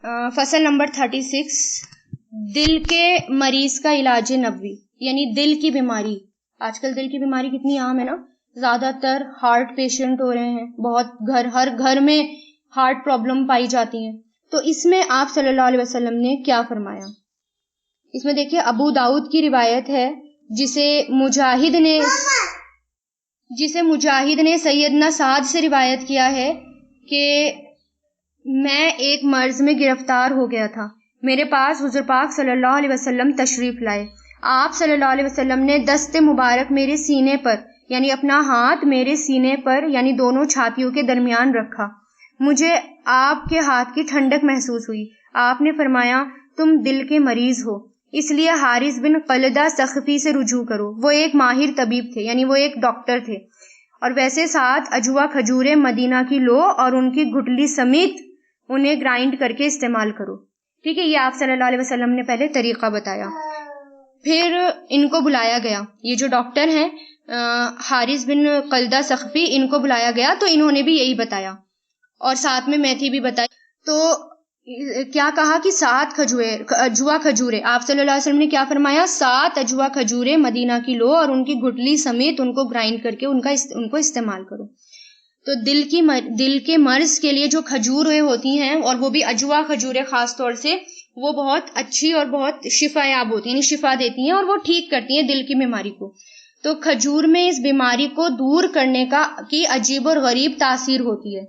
فصل نمبر 36، دل کے مریض کا علاج نبوی، یعنی دل کی بیماری. آج کل دل کی بیماری کتنی عام ہے نا، زیادہ تر ہارٹ پیشنٹ ہو رہے ہیں، بہت ہر گھر میں ہارٹ پرابلم پائی جاتی ہیں. تو اس میں آپ صلی اللہ علیہ وسلم نے کیا فرمایا؟ اس میں دیکھیے ابو داؤد کی روایت ہے جسے مجاہد نے سیدنا سعد سے روایت کیا ہے کہ میں ایک مرض میں گرفتار ہو گیا تھا، میرے پاس حضور پاک صلی اللہ علیہ وسلم تشریف لائے. آپ صلی اللہ علیہ وسلم نے دست مبارک میرے سینے پر، یعنی اپنا ہاتھ میرے سینے پر یعنی دونوں چھاتیوں کے درمیان رکھا. مجھے آپ کے ہاتھ کی ٹھنڈک محسوس ہوئی. آپ نے فرمایا تم دل کے مریض ہو، اس لیے حارث بن قلدہ سخفی سے رجوع کرو. وہ ایک ماہر طبیب تھے، یعنی وہ ایک ڈاکٹر تھے. اور ویسے 7 اجوا کھجوریں مدینہ کی لو اور ان کی گٹلی سمیت انہیں گرائنڈ کر کے استعمال کرو. ٹھیک ہے، یہ آپ صلی اللہ علیہ وسلم نے پہلے طریقہ بتایا. پھر ان کو بلایا گیا، یہ جو ڈاکٹر ہیں حارث بن قلدہ سخفی، ان کو بلایا گیا تو انہوں نے بھی یہی بتایا اور ساتھ میں میتھی بھی بتائی. تو کیا کہا کہ 7 اجوا کھجورے، آپ صلی اللہ علیہ وسلم نے کیا فرمایا؟ 7 اجوا کھجورے مدینہ کی لو اور ان کی گٹلی سمیت ان کو گرائنڈ کر کے ان کو استعمال کرو. تو دل کے مرض کے لیے جو کھجوریں ہوتی ہیں، اور وہ بھی اجوا کھجوریں خاص طور سے، وہ بہت اچھی اور بہت شفا یاب ہوتی ہیں، یعنی شفا دیتی ہیں اور وہ ٹھیک کرتی ہیں دل کی بیماری کو. تو کھجور میں اس بیماری کو دور کرنے کی عجیب اور غریب تاثیر ہوتی ہے،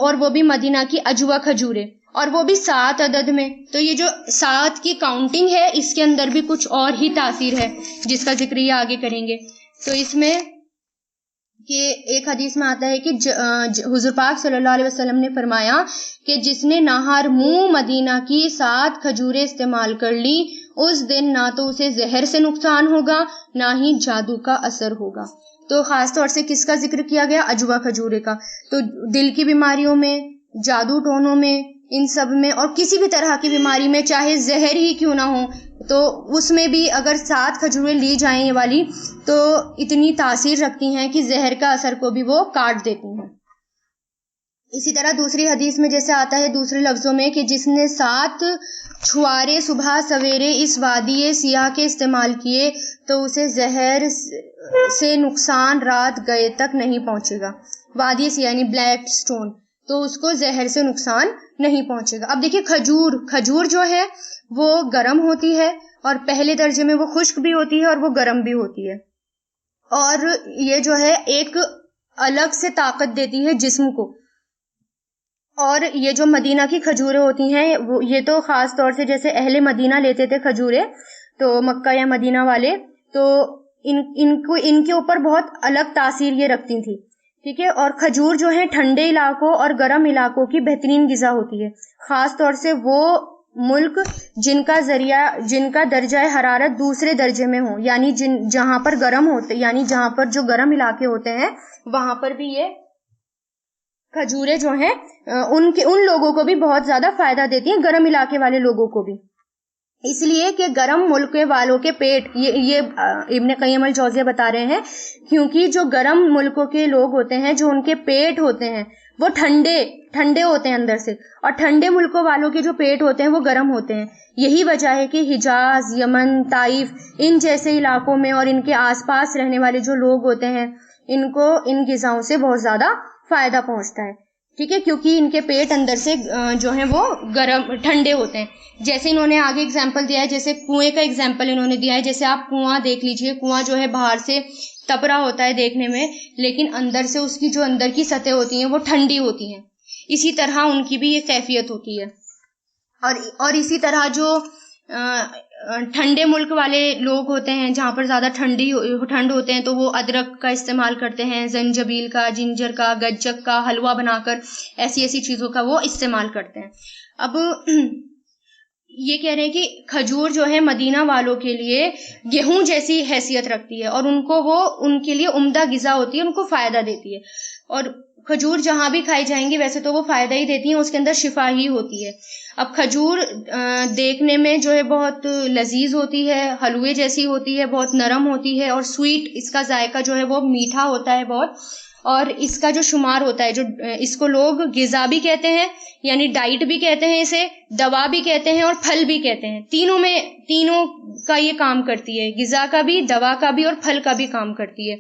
اور وہ بھی مدینہ کی اجوا کھجوریں، اور وہ بھی 7 عدد میں. تو یہ جو 7 کی کاؤنٹنگ ہے، اس کے اندر بھی کچھ اور ہی تاثیر ہے جس کا ذکر یہ آگے کریں گے. تو اس میں کہ ایک حدیث میں آتا ہے کہ حضور پاک صلی اللہ علیہ وسلم نے فرمایا کہ جس نے نہار منہ مدینہ کی 7 کھجوریں استعمال کر لی، اس دن نہ تو اسے زہر سے نقصان ہوگا نہ ہی جادو کا اثر ہوگا. تو خاص طور سے کس کا ذکر کیا گیا؟ اجوا کھجورے کا. تو دل کی بیماریوں میں، جادو ٹونوں میں، ان سب میں، اور کسی بھی طرح کی بیماری میں چاہے زہر ہی کیوں نہ ہو، تو اس میں بھی اگر 7 کھجوریں لی جائیں یہ والی تو اتنی تاثیر رکھتی ہیں کہ زہر کا اثر کو بھی وہ کاٹ دیتی ہیں. اسی طرح دوسری حدیث میں جیسے آتا ہے دوسرے لفظوں میں کہ جس نے 7 چھوارے صبح سویرے اس وادی سیاہ کے استعمال کیے تو اسے زہر سے نقصان رات گئے تک نہیں پہنچے گا. وادی سیاہ یعنی بلیک سٹون، تو اس کو زہر سے نقصان نہیں پہنچے گا. اب دیکھیے کھجور جو ہے وہ گرم ہوتی ہے، اور پہلے درجے میں وہ خشک بھی ہوتی ہے اور وہ گرم بھی ہوتی ہے، اور یہ جو ہے ایک الگ سے طاقت دیتی ہے جسم کو. اور یہ جو مدینہ کی کھجوریں ہوتی ہیں، یہ تو خاص طور سے جیسے اہل مدینہ لیتے تھے کھجوریں، تو مکہ یا مدینہ والے، تو ان کے اوپر بہت الگ تاثیر یہ رکھتی تھی. ٹھیک ہے، اور کھجور جو ہے ٹھنڈے علاقوں اور گرم علاقوں کی بہترین غذا ہوتی ہے، خاص طور سے وہ ملک جن کا درجہ حرارت دوسرے درجے میں ہو، یعنی جہاں پر گرم ہوتے، یعنی جہاں پر جو گرم علاقے ہوتے ہیں وہاں پر بھی یہ کھجوریں جو ہیں ان لوگوں کو بھی بہت زیادہ فائدہ دیتی ہیں، گرم علاقے والے لوگوں کو بھی. اس لیے کہ گرم ملک والوں کے پیٹ، یہ ابن قیم الجوزیہ بتا رہے ہیں، کیونکہ جو گرم ملکوں کے لوگ ہوتے ہیں، جو ان کے پیٹ ہوتے ہیں وہ ٹھنڈے ہوتے ہیں اندر سے، اور ٹھنڈے ملکوں والوں کے جو پیٹ ہوتے ہیں وہ گرم ہوتے ہیں. یہی وجہ ہے کہ حجاز، یمن، طائف، ان جیسے علاقوں میں اور ان کے آس پاس رہنے والے جو لوگ ہوتے ہیں ان کو ان غذاؤں سے بہت زیادہ فائدہ پہنچتا ہے. ٹھیک ہے، کیونکہ ان کے پیٹ اندر سے جو ہیں وہ ٹھنڈے ہوتے ہیں. جیسے انہوں نے آگے اگزامپل دیا ہے، جیسے کنویں کا اگزامپل انہوں نے دیا ہے. جیسے آپ کنواں دیکھ لیجئے، کنواں جو ہے باہر سے تپرا ہوتا ہے دیکھنے میں، لیکن اندر سے اس کی جو اندر کی سطح ہوتی ہیں وہ ٹھنڈی ہوتی ہیں. اسی طرح ان کی بھی یہ کیفیت ہوتی ہے. اور اسی طرح جو ٹھنڈے ملک والے لوگ ہوتے ہیں جہاں پر زیادہ ٹھنڈ ہوتے ہیں، تو وہ ادرک کا استعمال کرتے ہیں، زنجبیل کا، جنجر کا، گجک کا حلوہ بنا کر ایسی چیزوں کا وہ استعمال کرتے ہیں. اب یہ کہہ رہے ہیں کہ کھجور جو ہے مدینہ والوں کے لیے گیہوں جیسی حیثیت رکھتی ہے، اور ان کے لیے عمدہ غذا ہوتی ہے، ان کو فائدہ دیتی ہے. اور کھجور جہاں بھی کھائی جائیں گی ویسے تو وہ فائدہ ہی دیتی ہیں، اس کے اندر شفا ہی ہوتی ہے. اب کھجور دیکھنے میں جو ہے بہت لذیذ ہوتی ہے، حلوے جیسی ہوتی ہے، بہت نرم ہوتی ہے، اور سویٹ، اس کا ذائقہ جو ہے وہ میٹھا ہوتا ہے بہت. اور اس کا جو شمار ہوتا ہے، جو اس کو لوگ غذا بھی کہتے ہیں، یعنی ڈائٹ بھی کہتے ہیں، اسے دوا بھی کہتے ہیں اور پھل بھی کہتے ہیں. تینوں کا یہ کام کرتی ہے، غذا کا بھی، دوا کا بھی اور پھل کا بھی کام کرتی ہے،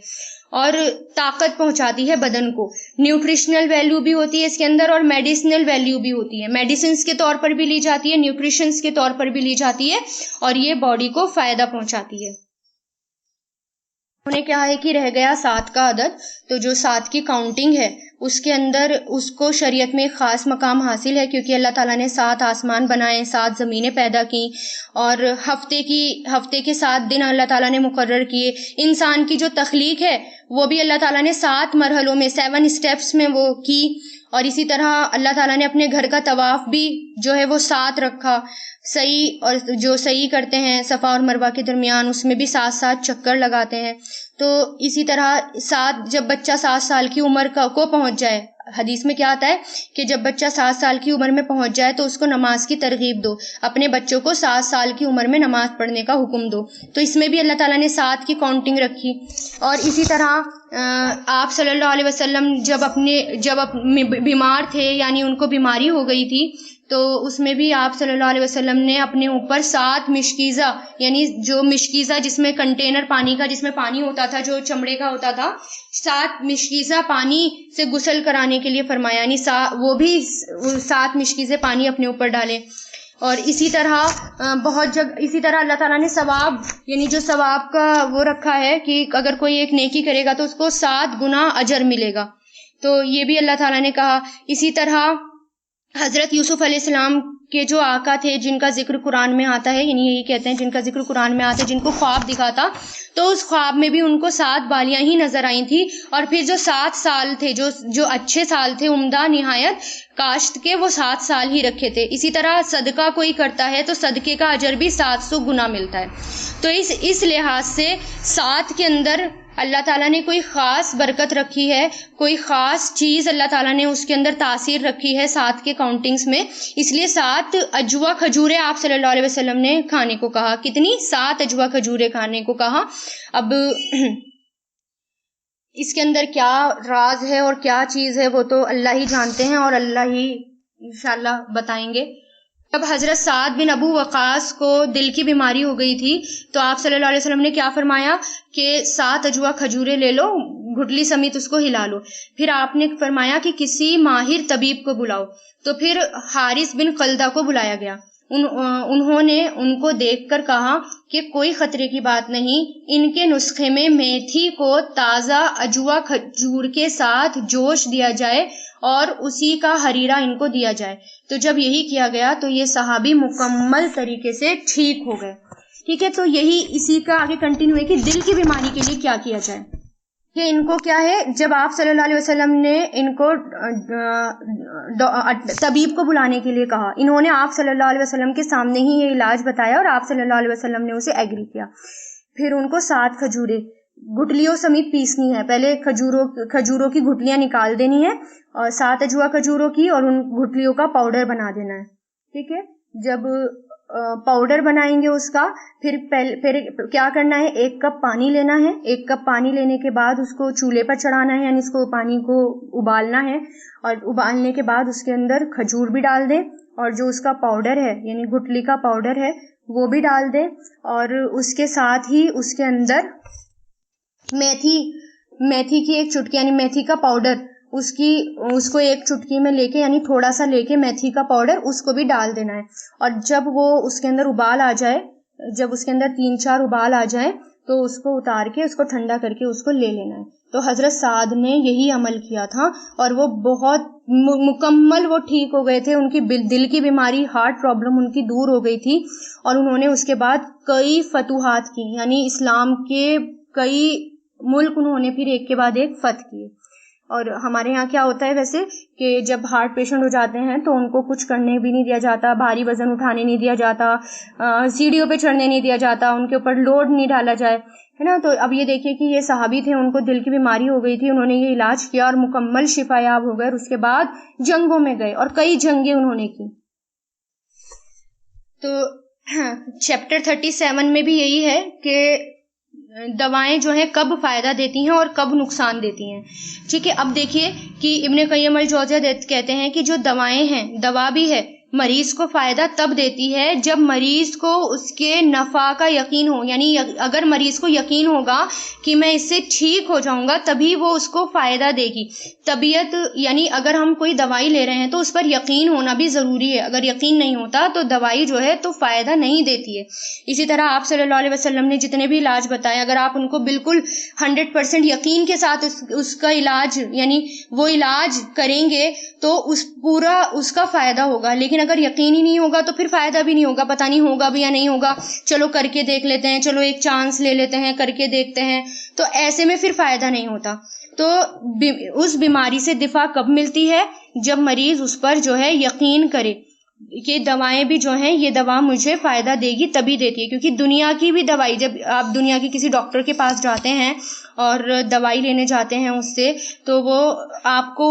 اور طاقت پہنچاتی ہے بدن کو. نیوٹریشنل ویلیو بھی ہوتی ہے اس کے اندر اور میڈیسنل ویلیو بھی ہوتی ہے. میڈیسنس کے طور پر بھی لی جاتی ہے، نیوٹریشنس کے طور پر بھی لی جاتی ہے، اور یہ باڈی کو فائدہ پہنچاتی ہے. انہیں کیا ہے کہ رہ گیا 7 کا عدد. تو جو 7 کی کاؤنٹنگ ہے اس کے اندر اس کو شریعت میں ایک خاص مقام حاصل ہے، کیونکہ اللہ تعالیٰ نے 7 آسمان بنائے، 7 زمینیں پیدا کی، اور ہفتے کے 7 دن اللہ تعالیٰ نے مقرر کیے. انسان کی جو تخلیق ہے وہ بھی اللہ تعالیٰ نے 7 مرحلوں میں 7 اسٹیپس میں وہ کی. اور اسی طرح اللہ تعالیٰ نے اپنے گھر کا طواف بھی جو ہے وہ 7 رکھا. اور جو سعی کرتے ہیں صفا اور مروہ کے درمیان، اس میں بھی 7 چکر لگاتے ہیں. تو اسی طرح جب بچہ 7 سال کی عمر کو پہنچ جائے، حدیث میں کیا آتا ہے کہ جب بچہ 7 سال کی عمر میں پہنچ جائے تو اس کو نماز کی ترغیب دو، اپنے بچوں کو 7 سال کی عمر میں نماز پڑھنے کا حکم دو. تو اس میں بھی اللہ تعالیٰ نے 7 کی کاؤنٹنگ رکھی. اور اسی طرح آپ صلی اللہ علیہ وسلم جب بیمار تھے، یعنی ان کو بیماری ہو گئی تھی، تو اس میں بھی آپ صلی اللہ علیہ وسلم نے اپنے اوپر 7 مشکیزہ، یعنی جو مشکیزہ جس میں کنٹینر پانی کا، جس میں پانی ہوتا تھا، جو چمڑے کا ہوتا تھا، 7 مشکیزہ پانی سے غسل کرانے کے لیے فرمایا، یعنی وہ بھی 7 مشکیزیں پانی اپنے اوپر ڈالے. اور اسی طرح اسی طرح اللہ تعالیٰ نے ثواب، یعنی جو ثواب کا وہ رکھا ہے کہ اگر کوئی ایک نیکی کرے گا تو اس کو 7 گنا اجر ملے گا. تو یہ بھی اللہ تعالیٰ نے کہا. اسی طرح حضرت یوسف علیہ السلام کے جو آقا تھے، جن کا ذکر قرآن میں آتا ہے، یعنی یہی کہتے ہیں جن کا ذکر قرآن میں آتا ہے، جن کو خواب دکھا تھا، تو اس خواب میں بھی ان کو 7 بالیاں ہی نظر آئی تھی. اور پھر جو 7 سال تھے، جو اچھے سال تھے، عمدہ نہایت کاشت کے، وہ 7 سال ہی رکھے تھے. اسی طرح صدقہ کوئی کرتا ہے تو صدقے کا اجر بھی 700 گنا ملتا ہے. تو اس لحاظ سے 7 کے اندر اللہ تعالیٰ نے کوئی خاص برکت رکھی ہے، کوئی خاص چیز اللہ تعالیٰ نے اس کے اندر تاثیر رکھی ہے 7 کے کاؤنٹنگز میں. اس لیے 7 اجوا کھجوریں آپ صلی اللہ علیہ وسلم نے کھانے کو کہا. کتنی؟ 7 اجوا کھجوریں کھانے کو کہا. اب اس کے اندر کیا راز ہے اور کیا چیز ہے وہ تو اللہ ہی جانتے ہیں، اور اللہ ہی انشاءاللہ بتائیں گے. جب حضرت سعد بن ابو وقاص کو دل کی بیماری ہو گئی تھی تو آپ صلی اللہ علیہ وسلم نے کیا فرمایا کہ 7 اجوا کھجوریں لے لو، گھٹلی سمیت اس کو ہلا لو. پھر آپ نے فرمایا کہ کسی ماہر طبیب کو بلاؤ. تو پھر حارث بن قلدہ کو بلایا گیا. انہوں نے ان کو دیکھ کر کہا کہ کوئی خطرے کی بات نہیں، ان کے نسخے میں میتھی کو تازہ اجوا کھجور کے ساتھ جوش دیا جائے اور اسی کا ہریرا ان کو دیا جائے. تو جب یہی کیا گیا تو یہ صحابی مکمل طریقے سے ٹھیک ہو گئے. ٹھیک ہے، تو یہی اسی کا آگے کنٹینیو ہے کہ دل کی بیماری کے لیے کیا کیا جائے. کہ ان کو کیا ہے، جب آپ صلی اللہ علیہ وسلم نے ان کو طبیب کو بلانے کے لیے کہا، انہوں نے آپ صلی اللہ علیہ وسلم کے سامنے ہی یہ علاج بتایا اور آپ صلی اللہ علیہ وسلم نے اسے ایگری کیا. پھر ان کو 7 کھجوریں گٹلیوں سمیت پیسنی ہے. پہلے کھجوروں کی گٹلیاں نکال دینی ہے اور 7 اجوا کھجوروں کی، اور ان گٹلیوں کا پاؤڈر بنا دینا ہے. ٹھیک ہے، جب پاؤڈر بنائیں گے اس کا، پھر کیا کرنا ہے، 1 کپ پانی لینا ہے. 1 کپ پانی لینے کے بعد اس کو چولہے پر چڑھانا ہے، یعنی اس کو پانی کو ابالنا ہے، اور ابالنے کے بعد اس کے اندر کھجور بھی ڈال دیں، اور جو اس کا پاؤڈر ہے یعنی گٹلی کا پاؤڈر ہے وہ بھی ڈال دیں، اور اس کے ساتھ ہی اس کے اندر میتھی کی 1 چٹکی، یعنی میتھی کا پاؤڈر، اس کو 1 چٹکی میں لے کے، یعنی تھوڑا سا لے کے میتھی کا پاؤڈر اس کو بھی ڈال دینا ہے. اور جب وہ اس کے اندر ابال آ جائے، جب اس کے اندر 3-4 ابال آ جائیں تو اس کو اتار کے، اس کو ٹھنڈا کر کے اس کو لے لینا ہے. تو حضرت سعد نے یہی عمل کیا تھا اور وہ بہت مکمل وہ ٹھیک ہو گئے تھے. ان کی دل کی بیماری، ہارٹ پرابلم ان کی دور ہو گئی تھی، اور انہوں نے اس کے بعد کئی فتوحات کی، یعنی اسلام کے کئی ملک انہوں نے پھر ایک کے بعد ایک فتح کیے. اور ہمارے یہاں کیا ہوتا ہے ویسے کہ جب ہارٹ پیشنٹ ہو جاتے ہیں تو ان کو کچھ کرنے بھی نہیں دیا جاتا، بھاری وزن اٹھانے نہیں دیا جاتا، سیڑھیوں پہ چڑھنے نہیں دیا جاتا، ان کے اوپر لوڈ نہیں ڈالا جائے، ہے نا. تو اب یہ دیکھیے کہ یہ صحابی تھے، ان کو دل کی بیماری ہو گئی تھی، انہوں نے یہ علاج کیا اور مکمل شفا یاب ہو گئے، اور اس کے بعد جنگوں میں گئے اور کئی جنگیں انہوں نے کی. تو چیپٹر 37 میں بھی یہی ہے کہ دوائیں جو ہیں کب فائدہ دیتی ہیں اور کب نقصان دیتی ہیں. ٹھیک ہے، اب دیکھیے کہ ابن قیم الجوزیہ کہتے ہیں کہ جو دوائیں ہیں، دوا بھی ہے، مریض کو فائدہ تب دیتی ہے جب مریض کو اس کے نفع کا یقین ہو. یعنی اگر مریض کو یقین ہوگا کہ میں اس سے ٹھیک ہو جاؤں گا تبھی وہ اس کو فائدہ دے گی. طبیعت یعنی اگر ہم کوئی دوائی لے رہے ہیں تو اس پر یقین ہونا بھی ضروری ہے. اگر یقین نہیں ہوتا تو دوائی جو ہے تو فائدہ نہیں دیتی ہے. اسی طرح آپ صلی اللہ علیہ وسلم نے جتنے بھی علاج بتائے، اگر آپ ان کو بالکل 100% یقین کے ساتھ اس کا علاج یعنی وہ علاج کریں گے تو اس کا فائدہ ہوگا. لیکن اگر یقین ہی نہیں ہوگا تو پھر فائدہ بھی نہیں ہوگا. پتہ نہیں ہوگا بھی یا نہیں ہوگا، چلو کر کے دیکھ لیتے ہیں، چلو ایک چانس لے لیتے ہیں، کر کے دیکھتے ہیں، تو ایسے میں پھر فائدہ نہیں ہوتا. تو اس بیماری سے دفاع کب ملتی ہے؟ جب مریض اس پر جو ہے یقین کرے کہ دوائیں بھی جو ہیں یہ دوا مجھے فائدہ دے گی تبھی دیتی ہے. کیونکہ دنیا کی بھی دوائی، جب آپ دنیا کی کسی ڈاکٹر کے پاس جاتے ہیں اور دوائی لینے جاتے ہیں اس سے، تو وہ آپ کو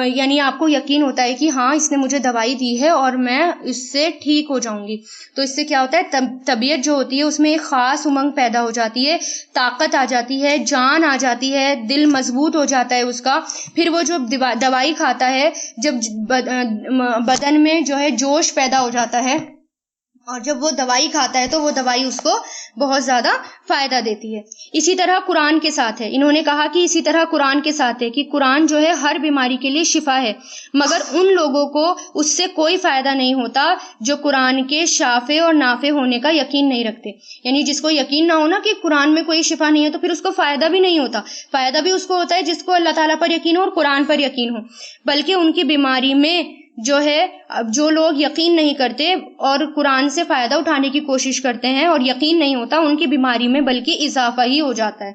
یعنی آپ کو یقین ہوتا ہے کہ ہاں اس نے مجھے دوائی دی ہے اور میں اس سے ٹھیک ہو جاؤں گی. تو اس سے کیا ہوتا ہے، طبیعت جو ہوتی ہے اس میں ایک خاص امنگ پیدا ہو جاتی ہے، طاقت آ جاتی ہے، جان آ جاتی ہے، دل مضبوط ہو جاتا ہے اس کا. پھر وہ جو دوائی کھاتا ہے، جب بدن میں جو ہے جوش پیدا ہو جاتا ہے اور جب وہ دوائی کھاتا ہے تو وہ دوائی اس کو بہت زیادہ فائدہ دیتی ہے. اسی طرح قرآن کے ساتھ ہے. انہوں نے کہا کہ اسی طرح قرآن کے ساتھ ہے کہ قرآن جو ہے ہر بیماری کے لیے شفا ہے، مگر ان لوگوں کو اس سے کوئی فائدہ نہیں ہوتا جو قرآن کے شافع اور نافع ہونے کا یقین نہیں رکھتے. یعنی جس کو یقین نہ ہونا کہ قرآن میں کوئی شفا نہیں ہے تو پھر اس کو فائدہ بھی نہیں ہوتا. فائدہ بھی اس کو ہوتا ہے جس کو اللہ تعالیٰ پر یقین ہو اور قرآن پر یقین ہو. بلکہ ان کی بیماری میں جو ہے جو لوگ یقین نہیں کرتے اور قرآن سے فائدہ اٹھانے کی کوشش کرتے ہیں اور یقین نہیں ہوتا، ان کی بیماری میں بلکہ اضافہ ہی ہو جاتا ہے.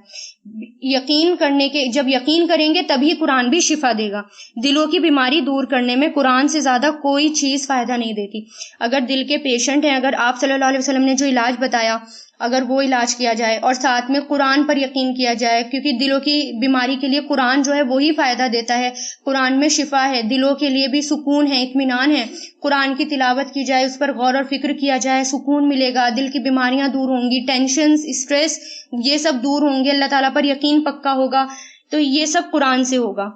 جب یقین کریں گے تبھی قرآن بھی شفا دے گا. دلوں کی بیماری دور کرنے میں قرآن سے زیادہ کوئی چیز فائدہ نہیں دیتی. اگر دل کے پیشنٹ ہیں، اگر آپ صلی اللہ علیہ وسلم نے جو علاج بتایا اگر وہ علاج کیا جائے اور ساتھ میں قرآن پر یقین کیا جائے، کیونکہ دلوں کی بیماری کے لیے قرآن جو ہے وہی فائدہ دیتا ہے. قرآن میں شفا ہے، دلوں کے لیے بھی سکون ہے، اطمینان ہے. قرآن کی تلاوت کی جائے، اس پر غور اور فکر کیا جائے، سکون ملے گا، دل کی بیماریاں دور ہوں گی، ٹینشنز، اسٹریس یہ سب دور ہوں گے، اللہ تعالیٰ پر یقین پکا ہوگا. تو یہ سب قرآن سے ہوگا.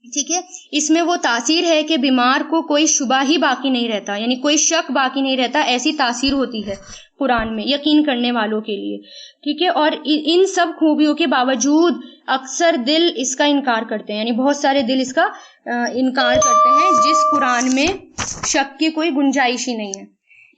ٹھیک ہے، اس میں وہ تاثیر ہے کہ بیمار کو کوئی شبہ ہی باقی نہیں رہتا، یعنی کوئی شک باقی نہیں رہتا. ایسی تاثیر ہوتی ہے قرآن میں یقین کرنے والوں کے لیے. ٹھیک ہے، اور ان سب خوبیوں کے باوجود اکثر دل اس کا انکار کرتے ہیں. یعنی بہت سارے دل اس کا انکار کرتے ہیں جس قرآن میں شک کی کوئی گنجائش ہی نہیں ہے.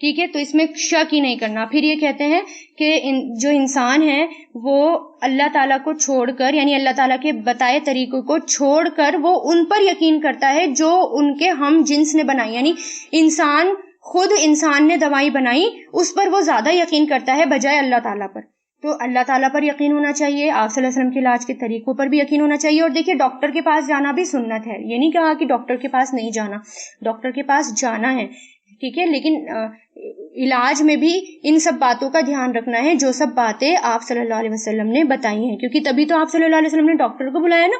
ٹھیک ہے، تو اس میں شک ہی نہیں کرنا. پھر یہ کہتے ہیں کہ جو انسان ہے وہ اللہ تعالیٰ کو چھوڑ کر، یعنی اللہ تعالیٰ کے بتائے طریقوں کو چھوڑ کر وہ ان پر یقین کرتا ہے جو ان کے ہم جنس نے بنائی. یعنی انسان نے دوائی بنائی، اس پر وہ زیادہ یقین کرتا ہے بجائے اللہ تعالیٰ پر. تو اللہ تعالیٰ پر یقین ہونا چاہیے، آپ صلی اللہ علیہ وسلم کے علاج کے طریقوں پر بھی یقین ہونا چاہیے. اور دیکھیے ڈاکٹر کے پاس جانا بھی سنت ہے، یہ نہیں کہا کہ ڈاکٹر کے پاس نہیں جانا، ڈاکٹر کے پاس جانا ہے. ٹھیک ہے، لیکن علاج میں بھی ان سب باتوں کا دھیان رکھنا ہے جو سب باتیں آپ صلی اللہ علیہ وسلم نے بتائی ہیں. کیونکہ تبھی تو آپ صلی اللہ علیہ وسلم نے ڈاکٹر کو بلایا نا.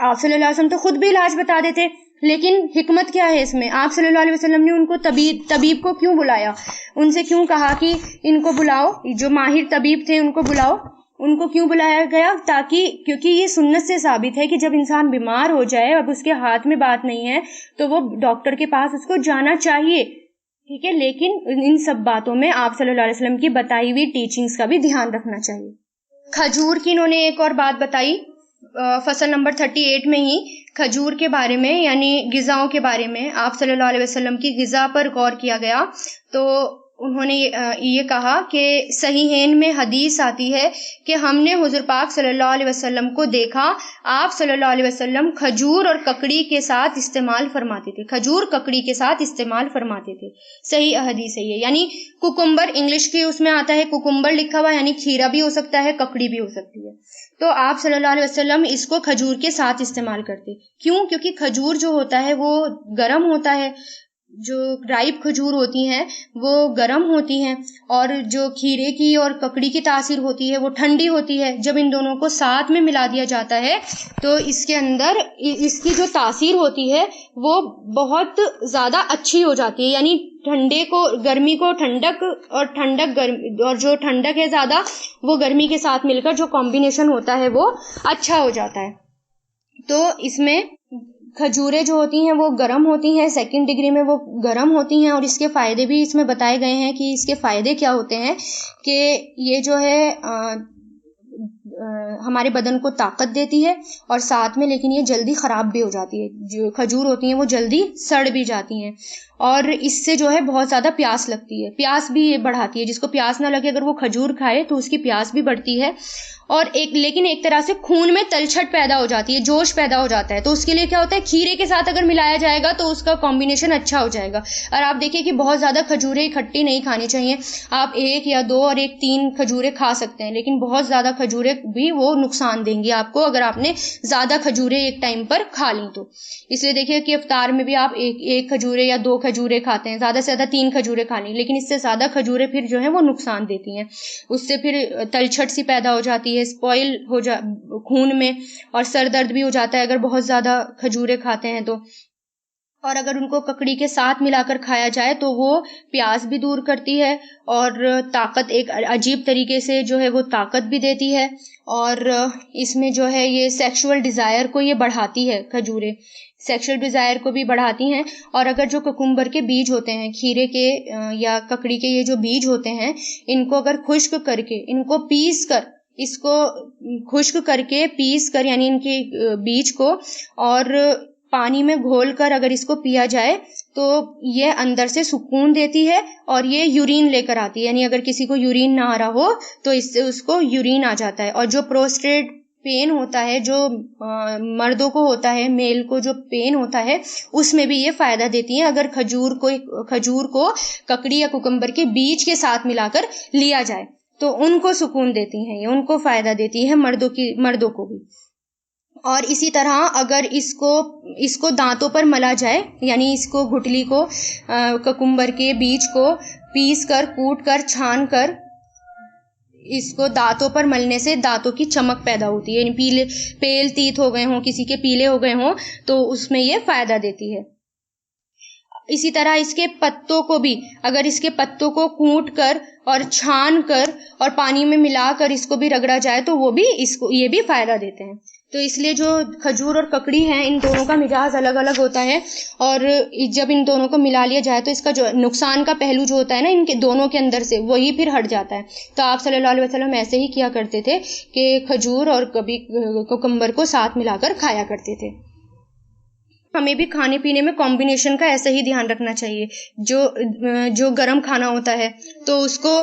آپ صلی اللہ علیہ وسلم تو خود بھی علاج بتا دیتے، لیکن حکمت کیا ہے اس میں؟ آپ صلی اللہ علیہ وسلم نے ان کو طبیب کو کیوں بلایا؟ ان سے کیوں کہا کہ ان کو بلاؤ، جو ماہر طبیب تھے ان کو بلاؤ؟ ان کو کیوں بلایا گیا؟ کیونکہ یہ سنت سے ثابت ہے کہ جب انسان بیمار ہو جائے، اب اس کے ہاتھ میں بات نہیں ہے تو وہ ڈاکٹر کے پاس اس کو جانا چاہیے. ٹھیک ہے، لیکن ان سب باتوں میں آپ صلی اللہ علیہ وسلم کی بتائی ہوئی ٹیچنگز کا بھی دھیان رکھنا چاہیے. کھجور کی انہوں نے ایک اور بات بتائی فصل نمبر 38 میں ہی، کھجور کے بارے میں، یعنی غذاؤں کے بارے میں. آپ صلی اللہ علیہ وسلم کی غذا پر غور کیا گیا تو انہوں نے یہ کہا کہ صحیحین میں حدیث آتی ہے کہ ہم نے حضور پاک صلی اللہ علیہ وسلم کو دیکھا، آپ صلی اللہ علیہ وسلم کھجور اور ککڑی کے ساتھ استعمال فرماتے تھے. کھجور ککڑی کے ساتھ استعمال فرماتے تھے. صحیح حدیث ہے یہ. یعنی کوکمبر، انگلش کی اس میں آتا ہے کوکمبر لکھا ہوا، یعنی کھیرا بھی ہو سکتا ہے، ککڑی بھی ہو سکتی ہے. تو آپ صلی اللہ علیہ وسلم اس کو کھجور کے ساتھ استعمال کرتے. کیوں؟ کیونکہ کھجور جو ہوتا ہے وہ گرم ہوتا ہے، جو رائپ کھجور ہوتی ہیں وہ گرم ہوتی ہیں، اور جو کھیرے کی اور ککڑی کی تاثیر ہوتی ہے وہ ٹھنڈی ہوتی ہے۔ جب ان دونوں کو ساتھ میں ملا دیا جاتا ہے تو اس کے اندر اس کی جو تاثیر ہوتی ہے وہ بہت زیادہ اچھی ہو جاتی ہے، یعنی گرمی کو ٹھنڈک، اور اور جو ٹھنڈک ہے زیادہ وہ گرمی کے ساتھ مل کر جو کمبینیشن ہوتا ہے وہ اچھا ہو جاتا ہے۔ تو اس میں کھجوریں جو ہوتی ہیں وہ گرم ہوتی ہیں، 2 ڈگری میں وہ گرم ہوتی ہیں، اور اس کے فائدے بھی اس میں بتائے گئے ہیں کہ اس کے فائدے کیا ہوتے ہیں، کہ یہ جو ہے ہمارے بدن کو طاقت دیتی ہے، اور ساتھ میں لیکن یہ جلدی خراب بھی ہو جاتی ہے، جو کھجور ہوتی ہیں وہ جلدی سڑ بھی جاتی ہیں، اور اس سے جو ہے بہت زیادہ پیاس لگتی ہے، پیاس بھی یہ بڑھاتی ہے۔ جس کو پیاس نہ لگے اگر وہ کھجور کھائے تو اس کی پیاس بھی بڑھتی ہے، اور لیکن ایک طرح سے خون میں تلچھٹ پیدا ہو جاتی ہے، جوش پیدا ہو جاتا ہے۔ تو اس کے لیے کیا ہوتا ہے، کھیرے کے ساتھ اگر ملایا جائے گا تو اس کا کمبینیشن اچھا ہو جائے گا۔ اور آپ دیکھیں کہ بہت زیادہ کھجوریں اکٹھی نہیں کھانی چاہیے، آپ 1 یا 2 اور 3 کھجوریں کھا سکتے ہیں، لیکن بہت زیادہ کھجوریں بھی وہ نقصان دیں گی آپ کو اگر آپ نے زیادہ کھجوریں ایک ٹائم پر کھا لیں تو۔ اس لیے دیکھیے کہ افطار میں بھی آپ ایک کھجوریں یا 2 کھجوریں کھاتے ہیں، زیادہ سے زیادہ 3 کھجوریں کھا لیں، لیکن اس سے زیادہ کھجوریں پھر جو ہیں وہ نقصان دیتی ہیں، اس سے پھر تلچھٹ سی پیدا ہو جاتی ہے، اسپوائل خون میں، اور سر درد بھی ہو جاتا ہے اگر بہت زیادہ کھجوریں کھاتے ہیں تو۔ اور اگر ان کو ککڑی کے ساتھ ملا کر کھایا جائے تو وہ پیاس بھی دور کرتی ہے، اور طاقت ایک عجیب طریقے سے جو ہے وہ طاقت بھی دیتی ہے، اور اس میں جو ہے یہ سیکشول ڈیزائر کو یہ بڑھاتی ہے، کھجوریں سیکشل ڈیزائر کو بھی بڑھاتی ہیں۔ اور اگر جو ککمبر کے بیج ہوتے ہیں، کھیرے کے یا ککڑی کے یہ جو بیج ہوتے ہیں، ان کو اگر خشک کر کے، ان کو پیس کر، اس کو خشک کر کے پیس کر، یعنی ان کے بیج کو، اور پانی میں گھول کر اگر اس کو پیا جائے تو یہ اندر سے سکون دیتی ہے، اور یہ یورین لے کر آتی ہے، یعنی اگر کسی کو یورین نہ آ رہا ہو تو اس سے اس کو یورین آ جاتا ہے۔ اور جو پروسٹیٹ پین ہوتا ہے، جو مردوں کو ہوتا ہے، میل کو جو پین ہوتا ہے، اس میں بھی یہ فائدہ دیتی ہیں اگر کھجور کو ککڑی یا ککمبر کے بیج کے ساتھ ملا کر لیا جائے تو ان کو سکون دیتی ہیں، یہ ان کو فائدہ دیتی ہے، مردوں کو بھی۔ اور اسی طرح اگر اس کو دانتوں پر ملا جائے، یعنی اس کو گٹلی کو، ککمبر کے بیج کو پیس کر، کوٹ کر، چھان کر، اس کو دانتوں پر ملنے سے دانتوں کی چمک پیدا ہوتی ہے، یعنی پیل تیت ہو گئے ہوں، کسی کے پیلے ہو گئے ہوں تو اس میں یہ فائدہ دیتی ہے۔ اسی طرح اس کے پتوں کو بھی، اگر اس کے پتوں کو کوٹ کر اور چھان کر اور پانی میں ملا کر اس کو بھی رگڑا جائے تو وہ بھی یہ بھی فائدہ دیتے ہیں۔ تو اس لیے جو کھجور اور ککڑی ہیں، ان دونوں کا مزاج الگ الگ ہوتا ہے، اور جب ان دونوں کو ملا لیا جائے تو اس کا جو نقصان کا پہلو جو ہوتا ہے نا ان کے دونوں کے اندر سے، وہی پھر ہٹ جاتا ہے۔ تو آپ صلی اللہ علیہ وسلم ایسے ہی کیا کرتے تھے کہ کھجور اور کبھی کوکمبر کو ساتھ ملا کر کھایا کرتے تھے۔ ہمیں بھی کھانے پینے میں کمبینیشن کا ایسا ہی دھیان رکھنا چاہیے، جو گرم کھانا ہوتا ہے تو اس کو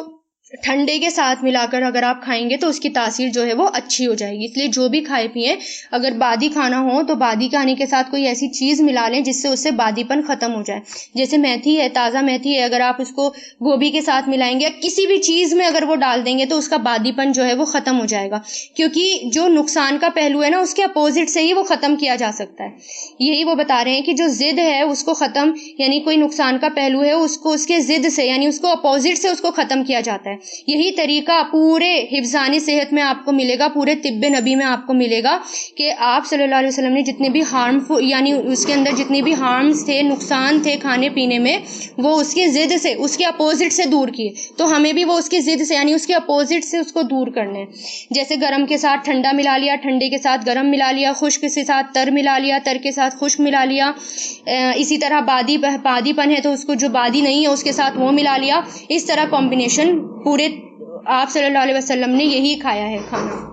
ٹھنڈے کے ساتھ ملا کر اگر آپ کھائیں گے تو اس کی تاثیر جو ہے وہ اچھی ہو جائے گی۔ اس لیے جو بھی کھائے پیئیں، اگر بادی کھانا ہو تو بادی کھانے کے ساتھ کوئی ایسی چیز ملا لیں جس سے اس سے بادی پن ختم ہو جائے، جیسے میتھی ہے، تازہ میتھی ہے، اگر آپ اس کو گوبھی کے ساتھ ملائیں گے یا کسی بھی چیز میں اگر وہ ڈال دیں گے تو اس کا بادی پن جو ہے وہ ختم ہو جائے گا، کیونکہ جو نقصان کا پہلو ہے نا اس کے اپوزٹ سے ہی وہ ختم کیا جا سکتا ہے۔ یہی وہ بتا رہے ہیں کہ جو ضد ہے اس کو ختم، یعنی کوئی نقصان کا پہلو ہے اس کو اس کے ضد سے، یعنی اس کو اپوزٹ سے اس کو ختم کیا جاتا ہے۔ یہی طریقہ پورے حفظان صحت میں آپ کو ملے گا، پورے طب نبی میں آپ کو ملے گا، کہ آپ صلی اللہ علیہ وسلم نے جتنے بھی ہارمفل، یعنی اس کے اندر جتنی بھی ہارمز تھے، نقصان تھے کھانے پینے میں، وہ اس کے ضد سے، اس کے اپوزٹ سے دور کیے۔ تو ہمیں بھی وہ اس کے ضد سے، یعنی اس کے اپوزٹ سے اس کو دور کرنے ہیں۔ جیسے گرم کے ساتھ ٹھنڈا ملا لیا، ٹھنڈے کے ساتھ گرم ملا لیا، خشک کے ساتھ تر ملا لیا، تر کے ساتھ خشک ملا لیا۔ اسی طرح بادی پن ہے تو اس کو جو بادی نہیں ہے اس کے ساتھ وہ ملا لیا۔ اس طرح کمبینیشن پورے آپ صلی اللہ علیہ وسلم نے یہی کھایا ہے کھانا۔